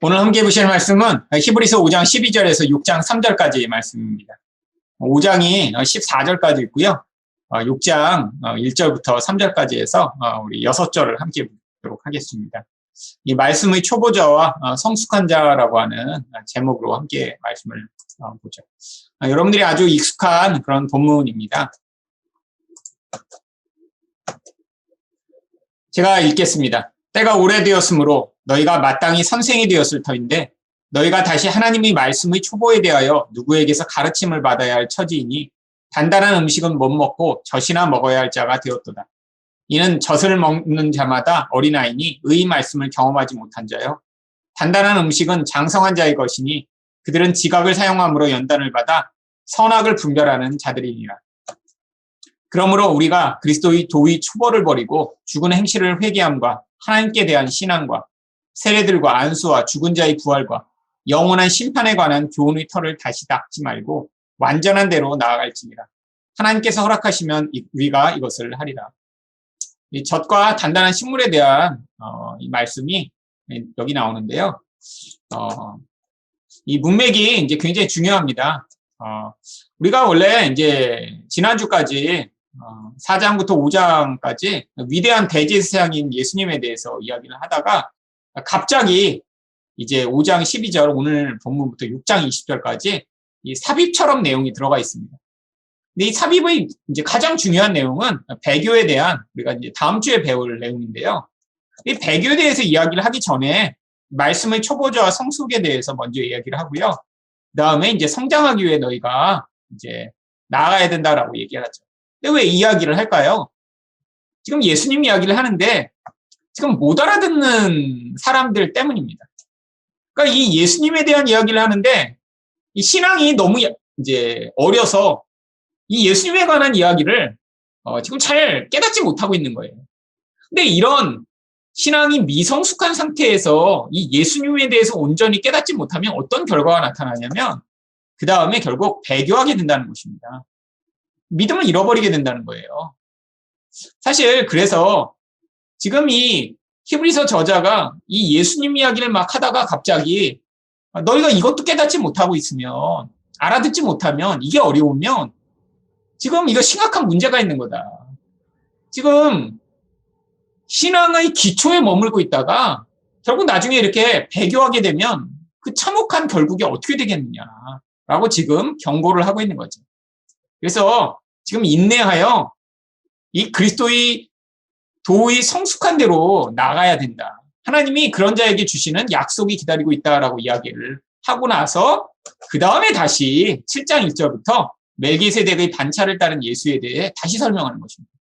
오늘 함께 보실 말씀은 히브리서 5장 12절에서 6장 3절까지의 말씀입니다. 5장이 14절까지 있고요. 6장 1절부터 3절까지 해서 우리 6절을 함께 보도록 하겠습니다. 이 말씀의 초보자와 성숙한 자라고 하는 제목으로 함께 말씀을 보죠. 여러분들이 아주 익숙한 그런 본문입니다. 제가 읽겠습니다. 때가 오래되었으므로 너희가 마땅히 선생이 되었을 터인데 너희가 다시 하나님의 말씀의 초보에 대하여 누구에게서 가르침을 받아야 할 처지이니 단단한 음식은 못 먹고 젖이나 먹어야 할 자가 되었도다. 이는 젖을 먹는 자마다 어린아이니 의의 말씀을 경험하지 못한 자요. 단단한 음식은 장성한 자의 것이니 그들은 지각을 사용함으로 연단을 받아 선악을 분별하는 자들이니라. 그러므로 우리가 그리스도의 도의 초보를 버리고 죽은 행실을 회개함과 하나님께 대한 신앙과 세례들과 안수와 죽은 자의 부활과 영원한 심판에 관한 교훈의 털을 다시 닦지 말고 완전한 대로 나아갈지니라. 하나님께서 허락하시면 우리가 이것을 하리라. 이 젖과 단단한 식물에 대한 이 말씀이 여기 나오는데요. 이 문맥이 이제 굉장히 중요합니다. 우리가 원래 이제 지난주까지 4장부터 5장까지 위대한 대제사장인 예수님에 대해서 이야기를 하다가 갑자기 이제 5장 12절 오늘 본문부터 6장 20절까지 이 삽입처럼 내용이 들어가 있습니다. 근데 이 삽입의 이제 가장 중요한 내용은 배교에 대한 우리가 이제 다음 주에 배울 내용인데요. 이 배교에 대해서 이야기를 하기 전에 말씀의 초보자와 성숙에 대해서 먼저 이야기를 하고요. 그다음에 이제 성장하기 위해 너희가 이제 나아가야 된다라고 얘기를 하죠. 근데 왜 이야기를 할까요? 지금 예수님 이야기를 하는데 지금 못 알아듣는 사람들 때문입니다. 그러니까 이 예수님에 대한 이야기를 하는데 이 신앙이 너무 이제 어려서 이 예수님에 관한 이야기를 지금 잘 깨닫지 못하고 있는 거예요. 근데 이런 신앙이 미성숙한 상태에서 이 예수님에 대해서 온전히 깨닫지 못하면 어떤 결과가 나타나냐면 그 다음에 결국 배교하게 된다는 것입니다. 믿음을 잃어버리게 된다는 거예요. 사실 그래서 지금 이 히브리서 저자가 이 예수님 이야기를 막 하다가 갑자기 너희가 이것도 깨닫지 못하고 있으면 알아듣지 못하면 이게 어려우면 지금 이거 심각한 문제가 있는 거다. 지금 신앙의 기초에 머물고 있다가 결국 나중에 이렇게 배교하게 되면 그 참혹한 결국이 어떻게 되겠느냐라고 지금 경고를 하고 있는 거죠. 그래서 지금 인내하여 이 그리스도의 도의 성숙한 대로 나가야 된다. 하나님이 그런 자에게 주시는 약속이 기다리고 있다라고 이야기를 하고 나서 그 다음에 다시 7장 1절부터 멜기세덱의 반차를 따른 예수에 대해 다시 설명하는 것입니다.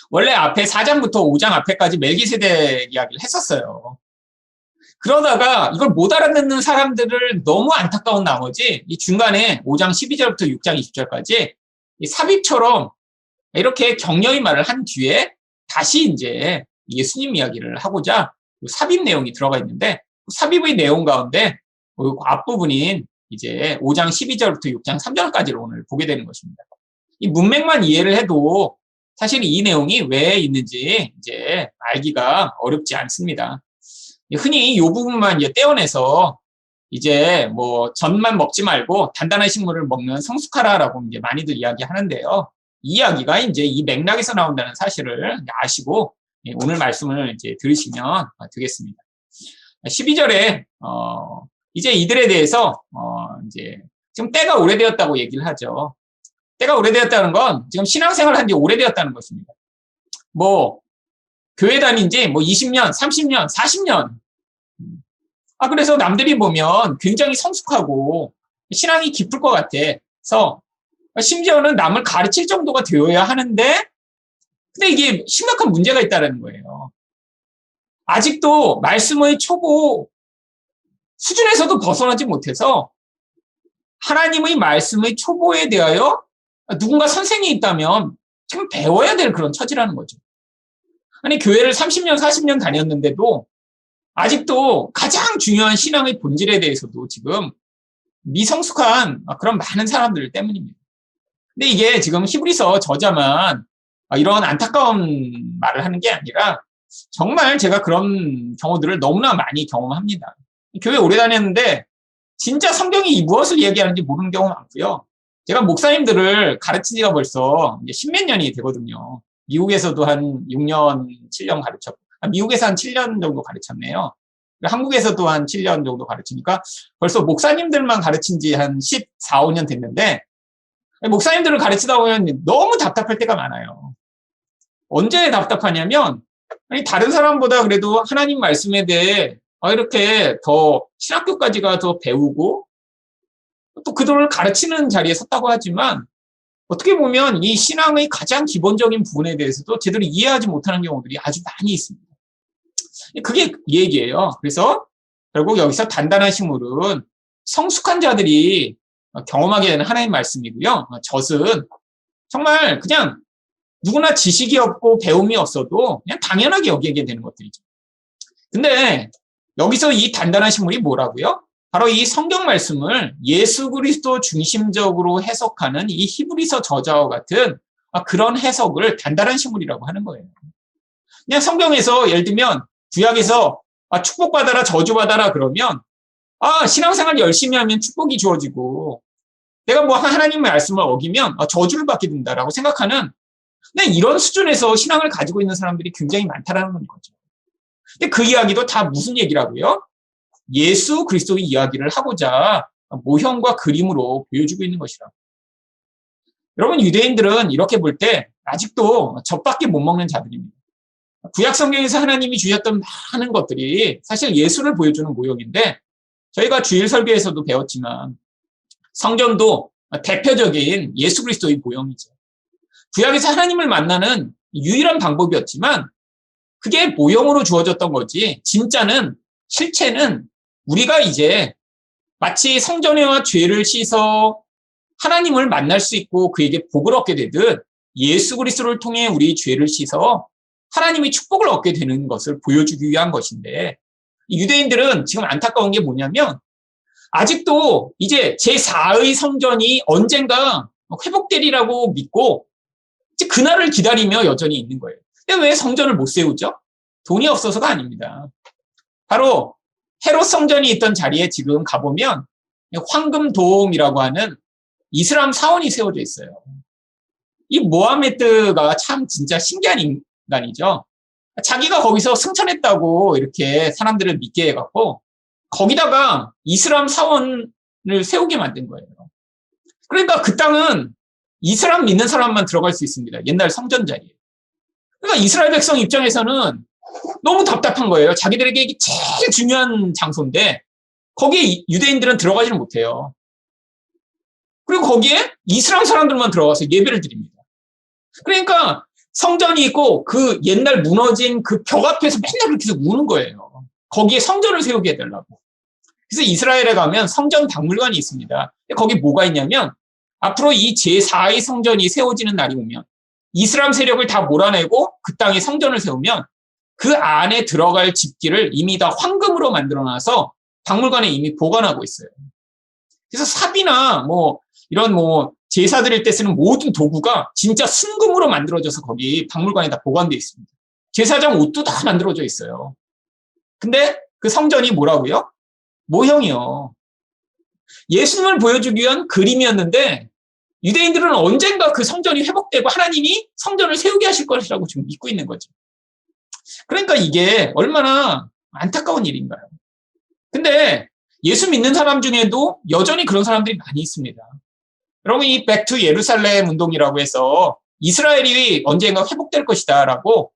원래 앞에 4장부터 5장 앞에까지 멜기세덱 이야기를 했었어요. 그러다가 이걸 못 알아듣는 사람들을 너무 안타까운 나머지 이 중간에 5장 12절부터 6장 20절까지 삽입처럼 이렇게 격려의 말을 한 뒤에 다시 이제 예수님 이야기를 하고자 삽입 내용이 들어가 있는데 삽입의 내용 가운데 앞부분인 이제 5장 12절부터 6장 3절까지를 오늘 보게 되는 것입니다. 이 문맥만 이해를 해도 사실 이 내용이 왜 있는지 이제 알기가 어렵지 않습니다. 흔히 이 부분만 이제 떼어내서 이제 뭐 젖만 먹지 말고 단단한 식물을 먹는 성숙하라라고 이제 많이들 이야기하는데요. 이 이야기가 이제 이 맥락에서 나온다는 사실을 아시고 오늘 말씀을 이제 들으시면 되겠습니다. 12절에 이제 이들에 대해서 이제 지금 때가 오래되었다고 얘기를 하죠. 때가 오래되었다는 건 지금 신앙생활을 한 지 오래되었다는 것입니다. 뭐 교회 다닌 지 뭐 20년, 30년, 40년. 그래서 남들이 보면 굉장히 성숙하고 신앙이 깊을 것 같아서 심지어는 남을 가르칠 정도가 되어야 하는데 근데 이게 심각한 문제가 있다는 거예요. 아직도 말씀의 초보 수준에서도 벗어나지 못해서 하나님의 말씀의 초보에 대하여 누군가 선생이 있다면 지금 배워야 될 그런 처지라는 거죠. 아니 교회를 30년, 40년 다녔는데도 아직도 가장 중요한 신앙의 본질에 대해서도 지금 미성숙한 그런 많은 사람들 때문입니다. 근데 이게 지금 히브리서 저자만 이런 안타까운 말을 하는 게 아니라 정말 제가 그런 경우들을 너무나 많이 경험합니다. 교회 오래 다녔는데 진짜 성경이 무엇을 얘기하는지 모르는 경우가 많고요. 제가 목사님들을 가르친 지가 벌써 이제 십몇 년이 되거든요. 미국에서도 한 6년, 7년 가르쳤고, 미국에서 한 7년 정도 가르쳤네요. 한국에서도 한 7년 정도 가르치니까 벌써 목사님들만 가르친 지 한 14, 15년 됐는데, 목사님들을 가르치다 보면 너무 답답할 때가 많아요. 언제 답답하냐면, 아니, 다른 사람보다 그래도 하나님 말씀에 대해 이렇게 더 신학교까지 가서 배우고 또 그들을 가르치는 자리에 섰다고 하지만 어떻게 보면 이 신앙의 가장 기본적인 부분에 대해서도 제대로 이해하지 못하는 경우들이 아주 많이 있습니다. 그게 이 얘기예요. 그래서 결국 여기서 단단한 식물은 성숙한 자들이 경험하게 되는 하나님 말씀이고요. 젖은 정말 그냥 누구나 지식이 없고 배움이 없어도 그냥 당연하게 여기게 되는 것들이죠. 근데 여기서 이 단단한 식물이 뭐라고요? 바로 이 성경 말씀을 예수 그리스도 중심적으로 해석하는 이 히브리서 저자와 같은 그런 해석을 단단한 식물이라고 하는 거예요. 그냥 성경에서 예를 들면 구약에서 축복받아라 저주받아라 그러면 신앙생활 열심히 하면 축복이 주어지고 내가 뭐 하나님의 말씀을 어기면 저주를 받게 된다라고 생각하는 그냥 이런 수준에서 신앙을 가지고 있는 사람들이 굉장히 많다라는 거죠. 근데 그 이야기도 다 무슨 얘기라고요? 예수 그리스도의 이야기를 하고자 모형과 그림으로 보여주고 있는 것이라고. 여러분, 유대인들은 이렇게 볼 때 아직도 젖밖에 못 먹는 자들입니다. 구약 성경에서 하나님이 주셨던 많은 것들이 사실 예수를 보여주는 모형인데 저희가 주일 설교에서도 배웠지만 성전도 대표적인 예수 그리스도의 모형이죠. 구약에서 하나님을 만나는 유일한 방법이었지만 그게 모형으로 주어졌던 거지 진짜는 실체는 우리가 이제 마치 성전에와 죄를 씻어 하나님을 만날 수 있고 그에게 복을 얻게 되듯 예수 그리스도를 통해 우리 죄를 씻어 하나님이 축복을 얻게 되는 것을 보여주기 위한 것인데 유대인들은 지금 안타까운 게 뭐냐면 아직도 이제 제4의 성전이 언젠가 회복되리라고 믿고 그날을 기다리며 여전히 있는 거예요. 근데 왜 성전을 못 세우죠? 돈이 없어서가 아닙니다. 바로 헤롯 성전이 있던 자리에 지금 가보면 황금돔이라고 하는 이슬람 사원이 세워져 있어요. 이 모하메드가 참 진짜 신기한 인간이죠. 자기가 거기서 승천했다고 이렇게 사람들을 믿게 해갖고 거기다가 이슬람 사원을 세우게 만든 거예요. 그러니까 그 땅은 이슬람 믿는 사람만 들어갈 수 있습니다. 옛날 성전 자리에. 그러니까 이스라엘 백성 입장에서는 너무 답답한 거예요. 자기들에게 이게 제일 중요한 장소인데 거기에 유대인들은 들어가지는 못해요. 그리고 거기에 이슬람 사람들만 들어가서 예배를 드립니다. 그러니까 성전이 있고 그 옛날 무너진 그 벽 앞에서 맨날 그렇게 우는 거예요. 거기에 성전을 세우게 해달라고. 그래서 이스라엘에 가면 성전 박물관이 있습니다. 거기 뭐가 있냐면 앞으로 이 제4의 성전이 세워지는 날이 오면 이슬람 세력을 다 몰아내고 그 땅에 성전을 세우면 그 안에 들어갈 집기를 이미 다 황금으로 만들어놔서 박물관에 이미 보관하고 있어요. 그래서 삽이나 이런 제사 드릴 때 쓰는 모든 도구가 진짜 순금으로 만들어져서 거기 박물관에 다 보관되어 있습니다. 제사장 옷도 다 만들어져 있어요. 근데 그 성전이 뭐라고요? 모형이요. 예수님을 보여주기 위한 그림이었는데 유대인들은 언젠가 그 성전이 회복되고 하나님이 성전을 세우게 하실 것이라고 지금 믿고 있는 거죠. 그러니까 이게 얼마나 안타까운 일인가요? 근데 예수 믿는 사람 중에도 여전히 그런 사람들이 많이 있습니다. 여러분, 이 백투 예루살렘 운동이라고 해서 이스라엘이 언젠가 회복될 것이다라고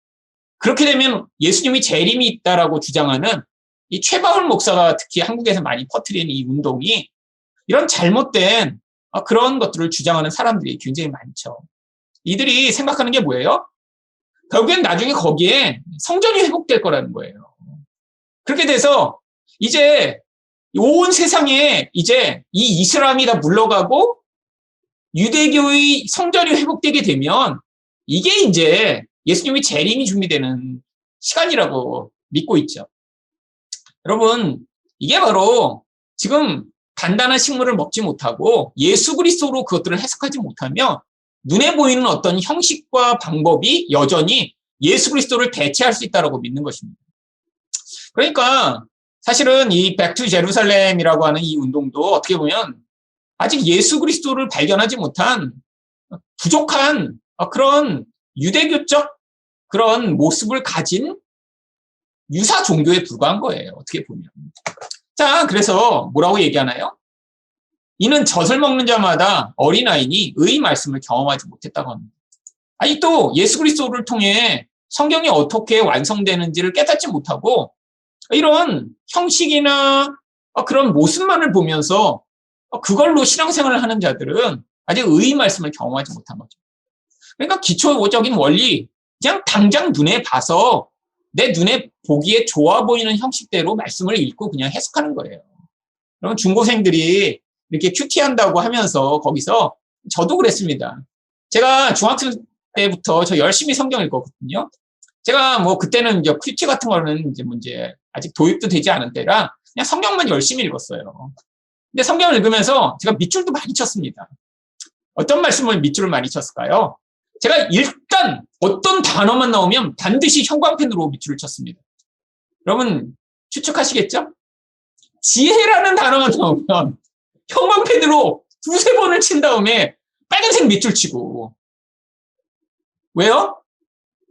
그렇게 되면 예수님이 재림이 있다라고 주장하는 이 최바울 목사가 특히 한국에서 많이 퍼뜨리는 이 운동이 이런 잘못된 그런 것들을 주장하는 사람들이 굉장히 많죠. 이들이 생각하는 게 뭐예요? 결국엔 나중에 거기에 성전이 회복될 거라는 거예요. 그렇게 돼서 이제 온 세상에 이제 이 이슬람이 다 물러가고 유대교의 성전이 회복되게 되면 이게 이제 예수님의 재림이 준비되는 시간이라고 믿고 있죠. 여러분, 이게 바로 지금 단단한 식물을 먹지 못하고 예수 그리스도로 그것들을 해석하지 못하며 눈에 보이는 어떤 형식과 방법이 여전히 예수 그리스도를 대체할 수 있다고 믿는 것입니다. 그러니까 사실은 이 백투 제루살렘이라고 하는 이 운동도 어떻게 보면 아직 예수 그리스도를 발견하지 못한 부족한 그런 유대교적 그런 모습을 가진 유사 종교에 불과한 거예요. 어떻게 보면. 자, 그래서 뭐라고 얘기하나요? 이는 젖을 먹는 자마다 어린아이니 의의 말씀을 경험하지 못했다고 합니다. 아직도 예수 그리스도를 통해 성경이 어떻게 완성되는지를 깨닫지 못하고 이런 형식이나 그런 모습만을 보면서 그걸로 신앙생활을 하는 자들은 아직 의의 말씀을 경험하지 못한 거죠. 그러니까 기초적인 원리, 그냥 당장 눈에 봐서 내 눈에 보기에 좋아 보이는 형식대로 말씀을 읽고 그냥 해석하는 거예요. 그러면 중고생들이 이렇게 큐티한다고 하면서 거기서 저도 그랬습니다. 제가 중학생 때부터 저 열심히 성경 읽었거든요. 제가 뭐 그때는 이제 큐티 같은 거는 이제 아직 도입도 되지 않은 때라 그냥 성경만 열심히 읽었어요. 근데 성경을 읽으면서 제가 밑줄도 많이 쳤습니다. 어떤 말씀을 밑줄을 많이 쳤을까요? 제가 일단 어떤 단어만 나오면 반드시 형광펜으로 밑줄을 쳤습니다. 여러분 추측하시겠죠? 지혜라는 단어가 나오면 형광펜으로 두세 번을 친 다음에 빨간색 밑줄 치고. 왜요?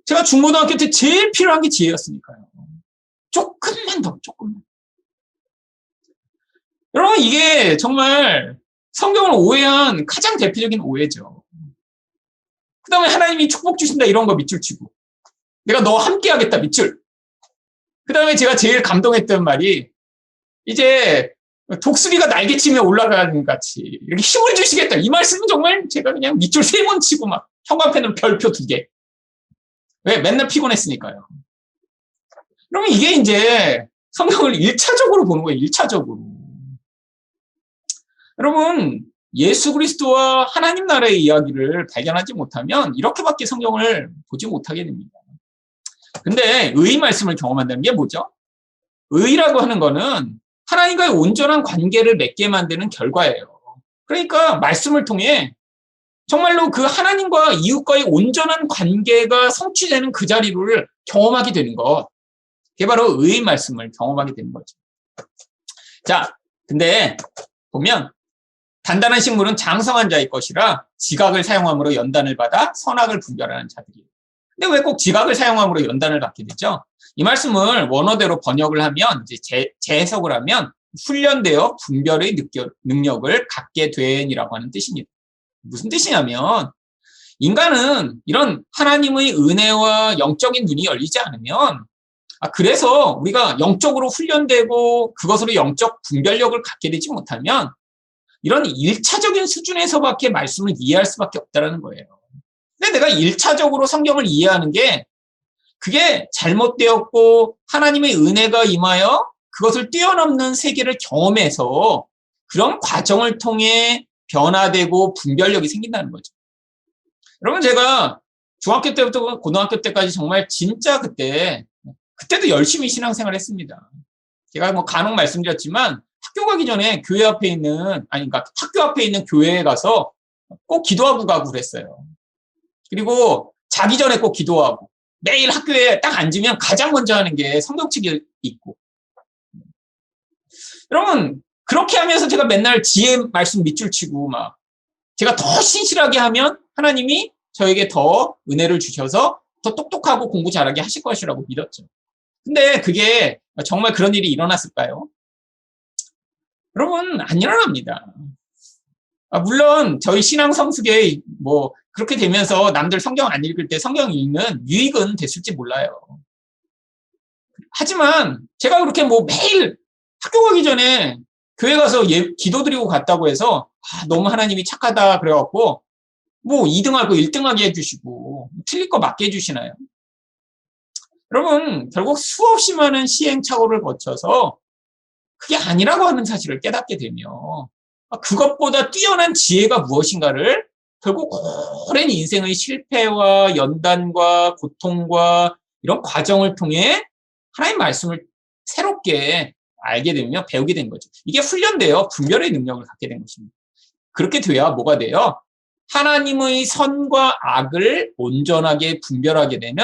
제가 중고등학교 때 제일 필요한 게 지혜였으니까요. 조금만 더, 조금만. 여러분 이게 정말 성경을 오해한 가장 대표적인 오해죠. 그 다음에 하나님이 축복 주신다 이런 거 밑줄 치고 내가 너와 함께 하겠다 밑줄. 그 다음에 제가 제일 감동했던 말이 이제 독수리가 날개치며 올라가는 같이 이렇게 힘을 주시겠다. 이 말씀은 정말 제가 그냥 밑줄 3번 치고 막 형광펜으로 별표 2개. 왜? 맨날 피곤했으니까요. 그러면 이게 이제 성경을 1차적으로 보는 거예요. 1차적으로. 여러분 예수 그리스도와 하나님 나라의 이야기를 발견하지 못하면 이렇게밖에 성경을 보지 못하게 됩니다. 근데 의의 말씀을 경험한다는 게 뭐죠? 의라고 하는 거는 하나님과의 온전한 관계를 맺게 만드는 결과예요. 그러니까 말씀을 통해 정말로 그 하나님과 이웃과의 온전한 관계가 성취되는 그 자리를 경험하게 되는 것. 그게 바로 의의 말씀을 경험하게 되는 거죠. 자, 근데 보면 단단한 식물은 장성한 자의 것이라 지각을 사용함으로 연단을 받아 선악을 분별하는 자들이에요. 근데 왜 꼭 지각을 사용함으로 연단을 받게 되죠? 이 말씀을 원어대로 번역을 하면 이제 재해석을 하면 훈련되어 분별의 능력을 갖게 된이라고 하는 뜻입니다. 무슨 뜻이냐면 인간은 이런 하나님의 은혜와 영적인 눈이 열리지 않으면 그래서 우리가 영적으로 훈련되고 그것으로 영적 분별력을 갖게 되지 못하면 이런 1차적인 수준에서밖에 말씀을 이해할 수밖에 없다는 거예요. 근데 내가 1차적으로 성경을 이해하는 게 그게 잘못되었고 하나님의 은혜가 임하여 그것을 뛰어넘는 세계를 경험해서 그런 과정을 통해 변화되고 분별력이 생긴다는 거죠. 여러분 제가 중학교 때부터 고등학교 때까지 정말 진짜 그때도 열심히 신앙생활 했습니다. 제가 뭐 간혹 말씀드렸지만 학교 가기 전에 교회 앞에 있는 그러니까 학교 앞에 있는 교회에 가서 꼭 기도하고 가고 그랬어요. 그리고 자기 전에 꼭 기도하고 매일 학교에 딱 앉으면 가장 먼저 하는 게 성경책이 있고. 여러분 그렇게 하면서 제가 맨날 지혜 말씀 밑줄 치고 막 제가 더 신실하게 하면 하나님이 저에게 더 은혜를 주셔서 더 똑똑하고 공부 잘하게 하실 것이라고 믿었죠. 근데 그게 정말 그런 일이 일어났을까요? 여러분 안 일어납니다. 물론 저희 신앙 성숙에 뭐 그렇게 되면서 남들 성경 안 읽을 때 성경 읽는 유익은 됐을지 몰라요. 하지만 제가 그렇게 뭐 매일 학교 가기 전에 교회 가서 기도드리고 갔다고 해서 너무 하나님이 착하다 그래갖고 뭐 2등하고 1등하게 해주시고 틀릴 거 맞게 해주시나요? 여러분 결국 수없이 많은 시행착오를 거쳐서 그게 아니라고 하는 사실을 깨닫게 되며 그것보다 뛰어난 지혜가 무엇인가를 결국 오랜 인생의 실패와 연단과 고통과 이런 과정을 통해 하나님 말씀을 새롭게 알게 되며 배우게 된 거죠. 이게 훈련되어 분별의 능력을 갖게 된 것입니다. 그렇게 돼야 뭐가 돼요? 하나님의 선과 악을 온전하게 분별하게 되는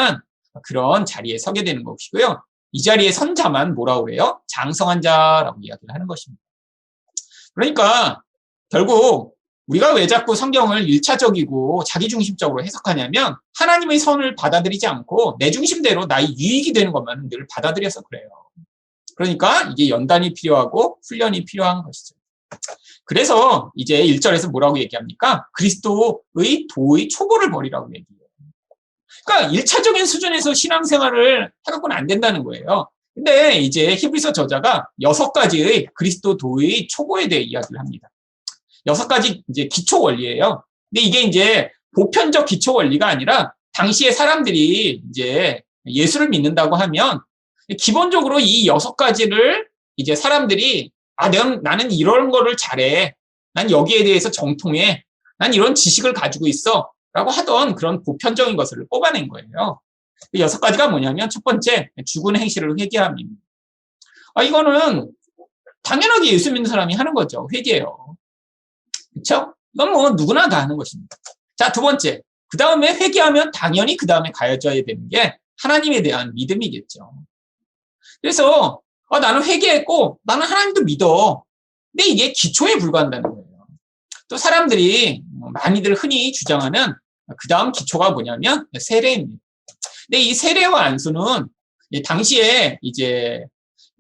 그런 자리에 서게 되는 것이고요. 이 자리에 선 자만 뭐라고 그래요? 장성한 자라고 이야기를 하는 것입니다. 그러니까 결국 우리가 왜 자꾸 성경을 1차적이고 자기중심적으로 해석하냐면 하나님의 선을 받아들이지 않고 내 중심대로 나의 유익이 되는 것만 늘 받아들여서 그래요. 그러니까 이게 연단이 필요하고 훈련이 필요한 것이죠. 그래서 이제 1절에서 뭐라고 얘기합니까? 그리스도의 도의 초보를 버리라고 얘기해요. 그러니까 1차적인 수준에서 신앙생활을 해갖고는 안 된다는 거예요. 근데 이제 히브리서 저자가 6가지의 그리스도 도의 초보에 대해 이야기를 합니다. 6가지 이제 기초 원리예요. 근데 이게 이제 보편적 기초 원리가 아니라 당시에 사람들이 이제 예수를 믿는다고 하면 기본적으로 이 6가지를 이제 사람들이 나는 이런 거를 잘해. 난 여기에 대해서 정통해. 난 이런 지식을 가지고 있어. 라고 하던 그런 보편적인 것을 뽑아낸 거예요. 6가지가 뭐냐면 첫 번째, 죽은 행실을 회개함입니다. 이거는 당연하게 예수 믿는 사람이 하는 거죠. 회개요. 그렇죠? 이건 뭐 누구나 다 하는 것입니다. 자, 두 번째. 그 다음에 회개하면 당연히 그 다음에 가져야 되는 게 하나님에 대한 믿음이겠죠. 그래서 나는 회개했고 나는 하나님도 믿어. 근데 이게 기초에 불과한다는 거예요. 또 사람들이 많이들 흔히 주장하는 그 다음 기초가 뭐냐면 세례입니다. 근데 이 세례와 안수는 당시에 이제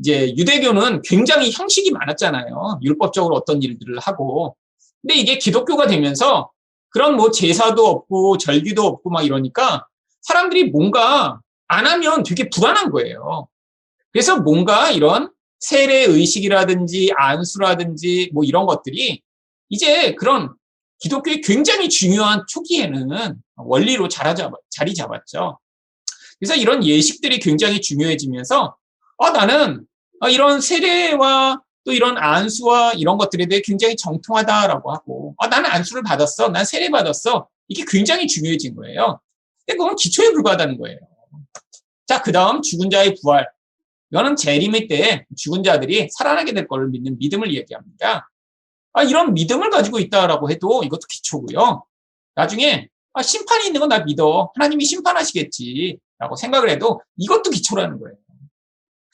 유대교는 굉장히 형식이 많았잖아요. 율법적으로 어떤 일들을 하고. 근데 이게 기독교가 되면서 그런 뭐 제사도 없고 절기도 없고 막 이러니까 사람들이 뭔가 안 하면 되게 불안한 거예요. 그래서 뭔가 이런 세례 의식이라든지 안수라든지 뭐 이런 것들이 이제 그런 기독교의 굉장히 중요한 초기에는 원리로 자리 잡았죠. 그래서 이런 예식들이 굉장히 중요해지면서 나는 이런 세례와 또 이런 안수와 이런 것들에 대해 굉장히 정통하다라고 하고 나는 안수를 받았어. 난 세례 받았어. 이게 굉장히 중요해진 거예요. 근데 그건 기초에 불과하다는 거예요. 자, 그 다음 죽은 자의 부활. 이거는 재림의 때 죽은 자들이 살아나게 될 것을 믿는 믿음을 얘기합니다. 이런 믿음을 가지고 있다라고 해도 이것도 기초고요. 나중에 심판이 있는 건 나 믿어. 하나님이 심판하시겠지. 라고 생각을 해도 이것도 기초라는 거예요.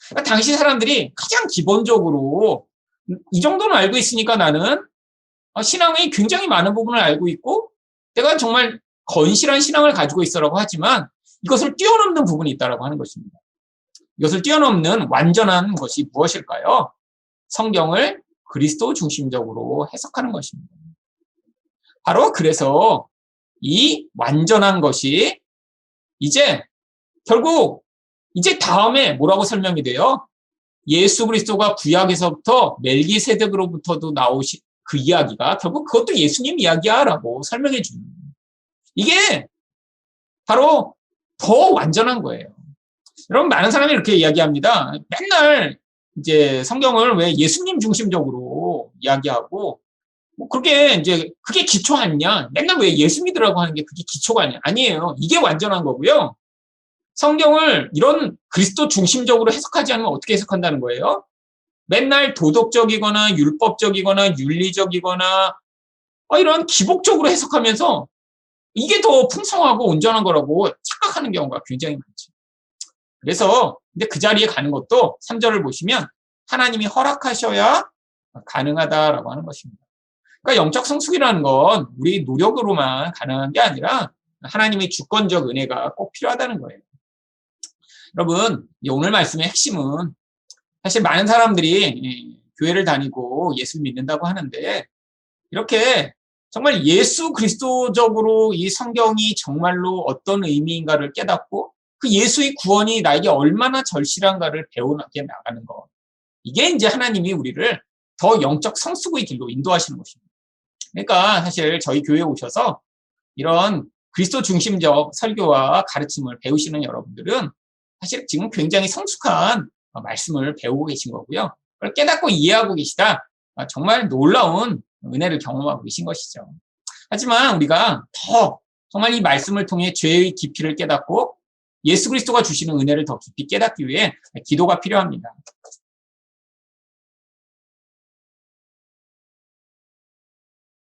그러니까 당시 사람들이 가장 기본적으로 이 정도는 알고 있으니까 나는 신앙의 굉장히 많은 부분을 알고 있고 내가 정말 건실한 신앙을 가지고 있어라고 하지만 이것을 뛰어넘는 부분이 있다라고 하는 것입니다. 이것을 뛰어넘는 완전한 것이 무엇일까요? 성경을 그리스도 중심적으로 해석하는 것입니다. 바로 그래서 이 완전한 것이 이제 결국 이제 다음에 뭐라고 설명이 돼요? 예수 그리스도가 구약에서부터 멜기세덱으로부터도 나오신 그 이야기가 결국 그것도 예수님 이야기야라고 설명해 주는 거예요. 이게 바로 더 완전한 거예요. 여러분 많은 사람이 이렇게 이야기합니다. 맨날 이제 성경을 왜 예수님 중심적으로 이야기하고 뭐 그게 이제 그게 기초 아니냐? 맨날 왜 예수 믿으라고 하는 게 그게 기초가 아니야? 아니에요. 이게 완전한 거고요. 성경을 이런 그리스도 중심적으로 해석하지 않으면 어떻게 해석한다는 거예요? 맨날 도덕적이거나 율법적이거나 윤리적이거나 이런 기복적으로 해석하면서 이게 더 풍성하고 온전한 거라고 착각하는 경우가 굉장히 많죠. 그래서 근데 그 자리에 가는 것도 3절을 보시면 하나님이 허락하셔야 가능하다라고 하는 것입니다. 그러니까 영적 성숙이라는 건 우리 노력으로만 가능한 게 아니라 하나님의 주권적 은혜가 꼭 필요하다는 거예요. 여러분, 오늘 말씀의 핵심은 사실 많은 사람들이 교회를 다니고 예수 믿는다고 하는데 이렇게 정말 예수 그리스도적으로 이 성경이 정말로 어떤 의미인가를 깨닫고 그 예수의 구원이 나에게 얼마나 절실한가를 배워나게 나가는 것. 이게 이제 하나님이 우리를 더 영적 성숙의 길로 인도하시는 것입니다. 그러니까 사실 저희 교회에 오셔서 이런 그리스도 중심적 설교와 가르침을 배우시는 여러분들은 사실 지금 굉장히 성숙한 말씀을 배우고 계신 거고요. 그걸 깨닫고 이해하고 계시다. 정말 놀라운 은혜를 경험하고 계신 것이죠. 하지만 우리가 더 정말 이 말씀을 통해 죄의 깊이를 깨닫고 예수 그리스도가 주시는 은혜를 더 깊이 깨닫기 위해 기도가 필요합니다.